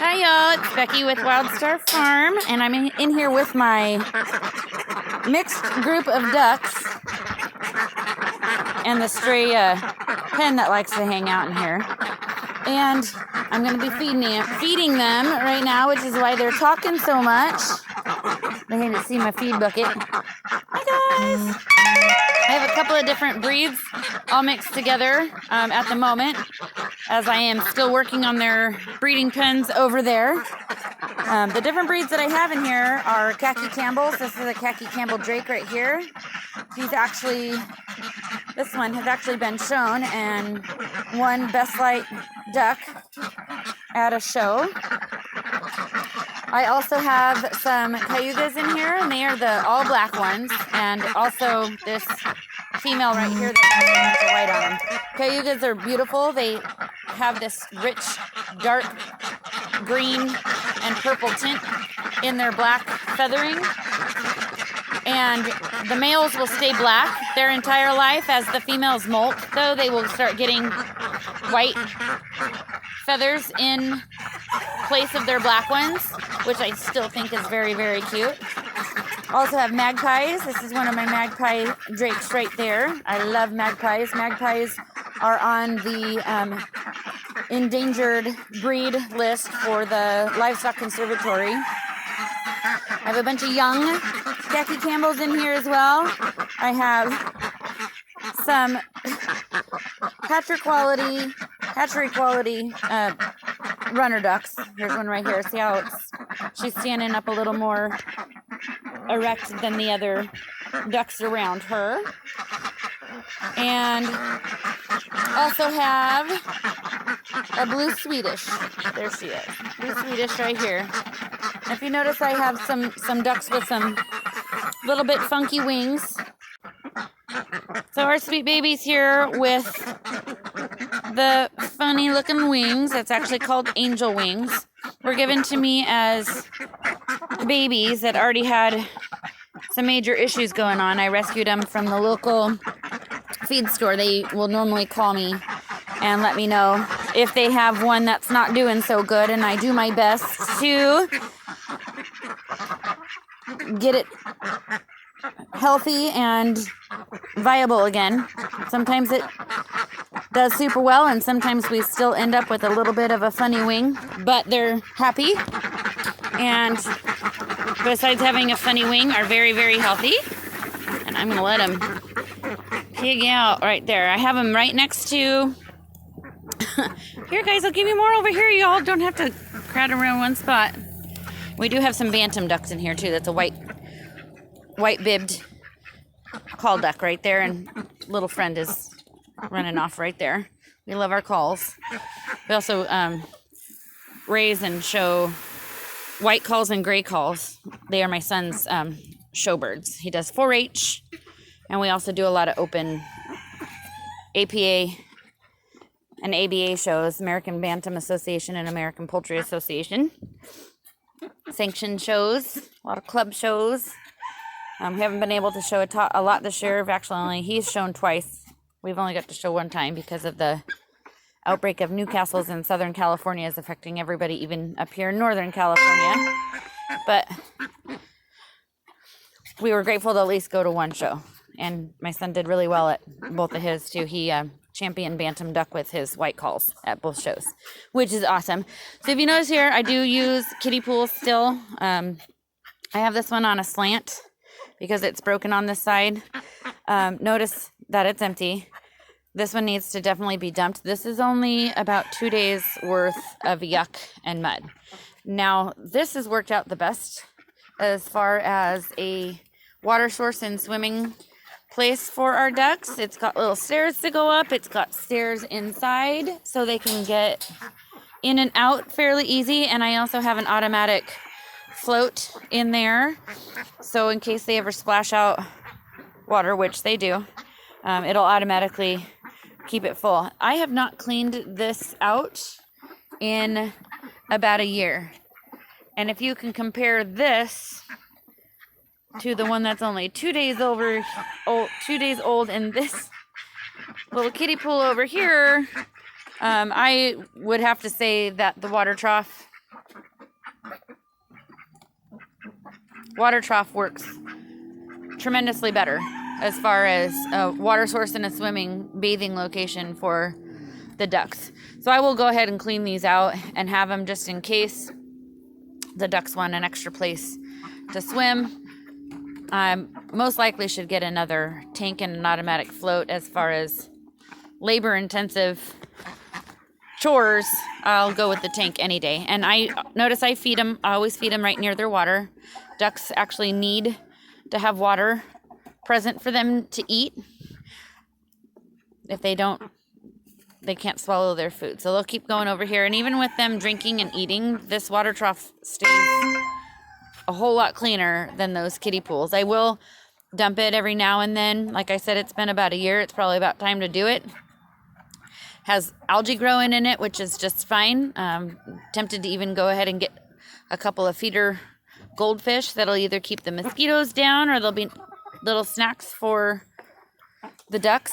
Hi y'all, it's Becky with Wildstar Farm, and I'm in here with my mixed group of ducks and the stray hen that likes to hang out in here. And I'm going to be feeding them right now, which is why they're talking so much. They didn't see my feed bucket. Hi guys! I have a couple of different breeds all mixed together at the moment, as I am still working on their breeding pens over there. The different breeds that I have in here are Khaki Campbells. This is a Khaki Campbell Drake right here. This one has actually been shown and won Best Light Duck at a show. I also have some Cayugas in here, and they are the all black ones, and also this female right here that has a bunch of white on them. Cayugas are beautiful. They have this rich, dark green and purple tint in their black feathering. And the males will stay black their entire life. As the females molt, though, they will start getting white feathers in place of their black ones, which I still think is very, very cute. Also have magpies. This is one of my magpie drakes right there. I love magpies. Magpies are on the endangered breed list for the Livestock Conservatory. I have a bunch of young Khaki Campbells in here as well. I have some hatchery quality runner ducks. Here's one right here. See how she's standing up a little more erect than the other ducks around her. And also have a blue Swedish. There she is. Blue Swedish right here. If you notice, I have some ducks with some little bit funky wings. So our sweet baby's here with the funny looking wings. That's actually called angel wings. Were given to me as babies that already had some major issues going on. I rescued them from the local feed store. They will normally call me and let me know if they have one that's not doing so good, and I do my best to get it healthy and viable again. Sometimes it does super well, and sometimes we still end up with a little bit of a funny wing, but they're happy, and besides having a funny wing, are very, very healthy. And I'm gonna let them pig out right there. I have them right next to here, guys, I'll give you more over here. Y'all don't have to crowd around one spot. We do have some bantam ducks in here too. That's a white-bibbed call duck right there, and little friend is running off right there. We love our calls. We also raise and show white calls and gray calls. They are my son's showbirds. He does 4-H, and we also do a lot of open APA and ABA shows, American Bantam Association and American Poultry Association. Sanctioned shows, a lot of club shows. We haven't been able to show a lot this year. Actually, he's shown twice. We've only got to show one time because of the outbreak of Newcastle's in Southern California is affecting everybody, even up here in Northern California. But we were grateful to at least go to one show. And my son did really well at both of his too. He champion bantam duck with his white calls at both shows, which is awesome. So if you notice here, I do use kiddie pools still. I have this one on a slant because it's broken on this side. Notice that it's empty. This one needs to definitely be dumped. This is only about 2 days worth of yuck and mud. Now, this has worked out the best as far as a water source and swimming place for our ducks. It's got little stairs to go up. It's got stairs inside so they can get in and out fairly easy. And I also have an automatic float in there, so in case they ever splash out water, which they do, it'll automatically keep it full. I have not cleaned this out in about a year, and if you can compare this to the one that's only 2 days old, and this little kiddie pool over here, I would have to say that the water trough water trough works tremendously better as far as a water source and a swimming bathing location for the ducks. So I will go ahead and clean these out and have them just in case the ducks want an extra place to swim. I most likely should get another tank and an automatic float. As far as labor intensive chores, I'll go with the tank any day. And I notice I always feed them right near their water. Ducks actually need to have water present for them to eat. If they don't, they can't swallow their food. So they'll keep going over here. And even with them drinking and eating, this water trough stays a whole lot cleaner than those kiddie pools. I will dump it every now and then. Like I said, it's been about a year. It's probably about time to do it. Has algae growing in it, which is just fine. Tempted to even go ahead and get a couple of feeder goldfish that'll either keep the mosquitoes down or there'll be little snacks for the ducks.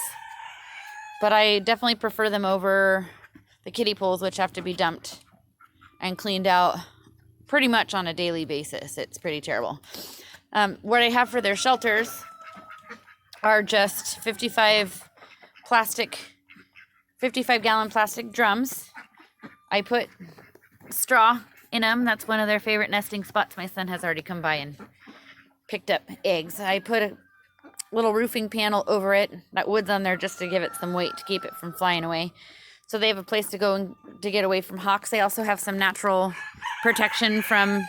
But I definitely prefer them over the kiddie pools, which have to be dumped and cleaned out pretty much on a daily basis. It's pretty terrible. What I have for their shelters are just 55-gallon plastic drums. I put straw in them. That's one of their favorite nesting spots. My son has already come by and picked up eggs. I put a little roofing panel over it. That wood's on there just to give it some weight to keep it from flying away. So they have a place to go and to get away from hawks. They also have some natural protection from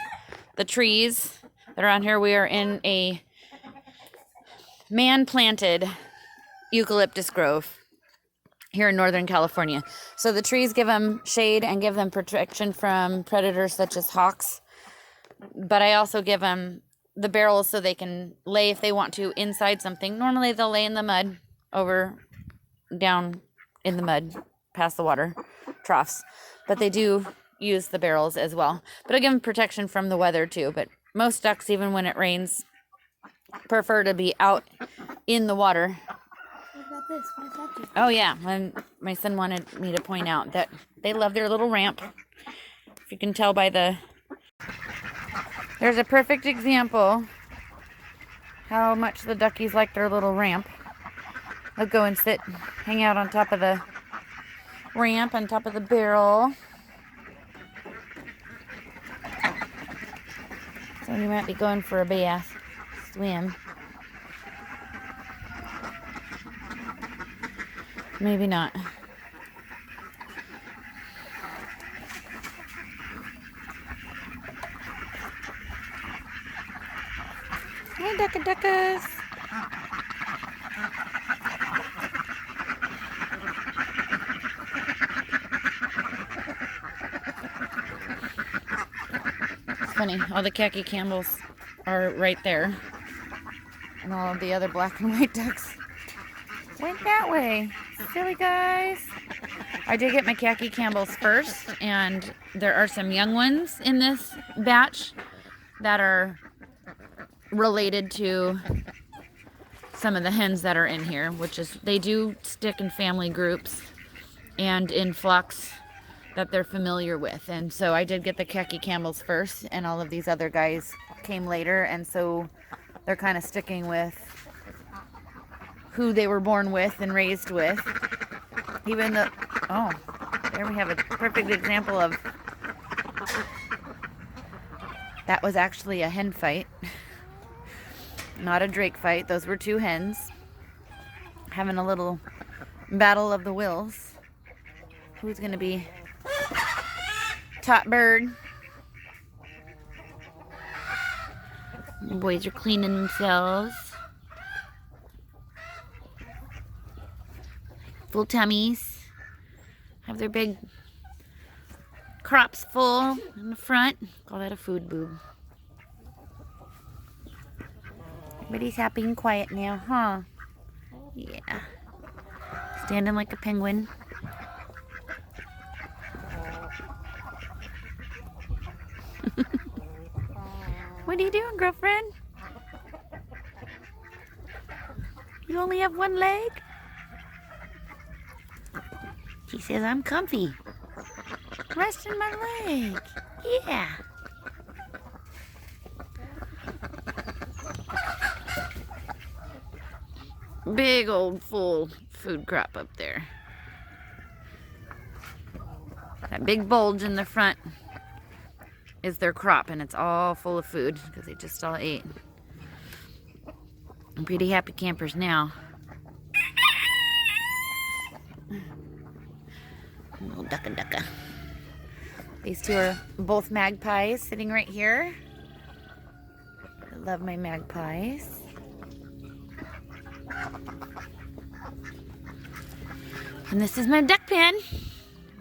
the trees that are on here. We are in a man-planted eucalyptus grove here in Northern California. So the trees give them shade and give them protection from predators such as hawks. But I also give them the barrels so they can lay if they want to inside something. Normally they'll lay in the mud down in the mud past the water troughs, but they do use the barrels as well. But I give them protection from the weather too. But most ducks, even when it rains, prefer to be out in the water. What about this? What is that? Oh yeah, and my son wanted me to point out that they love their little ramp. If you can tell by there's a perfect example how much the duckies like their little ramp. They'll go and hang out on top of the ramp, on top of the barrel. So you might be going for a bath, swim. Maybe not. Hey, duckas. It's funny, all the khaki camels are right there. And all of the other black and white ducks went that way. Silly guys. I did get my khaki camels first, and there are some young ones in this batch that are related to some of the hens that are in here, which is they do stick in family groups and in flocks that they're familiar with. And so I did get the khaki camels first, and all of these other guys came later, and so they're kind of sticking with who they were born with and raised with. Even the there we have a perfect example of that was actually a hen fight. Not a drake fight. Those were two hens having a little battle of the wills. Who's going to be top bird? The boys are cleaning themselves. Full tummies. Have their big crops full in the front. Call that a food boob. Everybody's happy and quiet now, huh? Yeah. Standing like a penguin. What are you doing, girlfriend? You only have one leg? She says, I'm comfy. Resting my leg. Yeah. big old full food crop up there. That big bulge in the front is their crop, and it's all full of food because they just all ate. I'm pretty happy campers now. Little ducka. These two are both magpies sitting right here. I love my magpies. And this is my duck pen.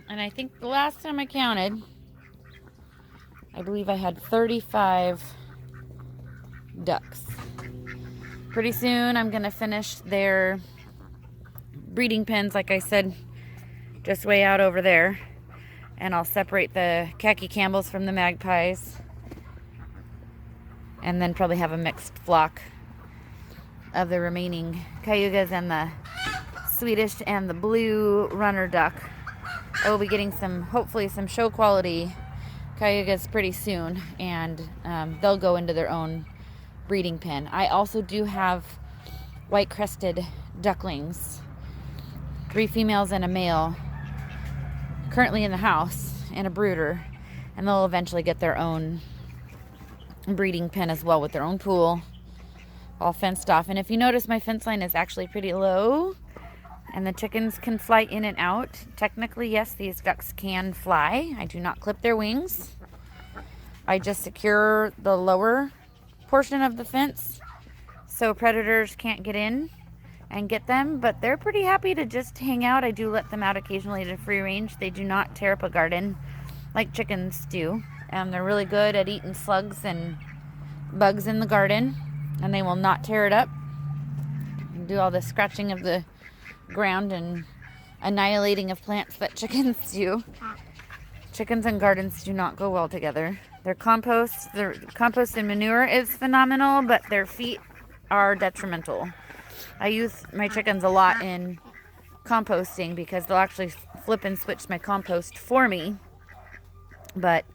And I think the last time I counted, I believe I had 35 ducks. Pretty soon I'm gonna finish their breeding pens, like I said, just way out over there. And I'll separate the khaki Campbells from the magpies. And then probably have a mixed flock of the remaining cayugas and the Swedish and the blue runner duck. I will be getting hopefully some show quality cayugas pretty soon, and they'll go into their own breeding pen. I also do have white crested ducklings, 3 females and a male, currently in the house, and a brooder, and they'll eventually get their own breeding pen as well with their own pool, all fenced off. And if you notice, my fence line is actually pretty low, and the chickens can fly in and out. Technically, yes, these ducks can fly. I do not clip their wings. I just secure the lower portion of the fence so predators can't get in and get them, but they're pretty happy to just hang out. I do let them out occasionally to free range. They do not tear up a garden like chickens do, and they're really good at eating slugs and bugs in the garden, and they will not tear it up and do all the scratching of the ground and annihilating of plants that chickens do. Chickens and gardens do not go well together. Their compost and manure is phenomenal, but their feet are detrimental. I use my chickens a lot in composting because they'll actually flip and switch my compost for me, but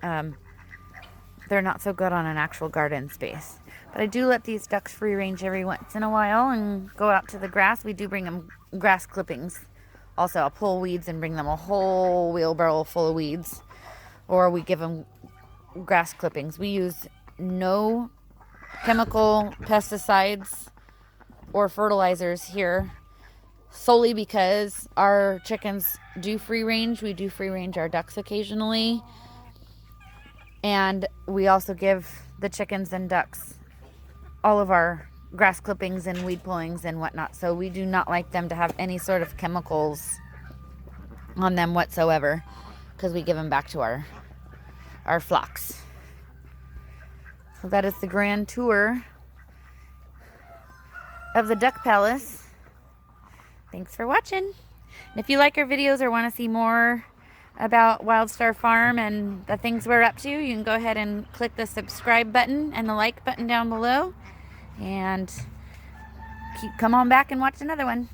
they're not so good on an actual garden space. But I do let these ducks free range every once in a while and go out to the grass. We do bring them grass clippings. Also, I'll pull weeds and bring them a whole wheelbarrow full of weeds, or we give them grass clippings. We use no chemical pesticides or fertilizers here, solely because our chickens do free range. We do free range our ducks occasionally, and we also give the chickens and ducks all of our grass clippings and weed pullings and whatnot. So we do not like them to have any sort of chemicals on them whatsoever, because we give them back to our flocks. So that is the grand tour of the Duck Palace. Thanks for watching. And if you like our videos or want to see more about Wildstar Farm and the things we're up to, you can go ahead and click the subscribe button and the like button down below, and come on back and watch another one.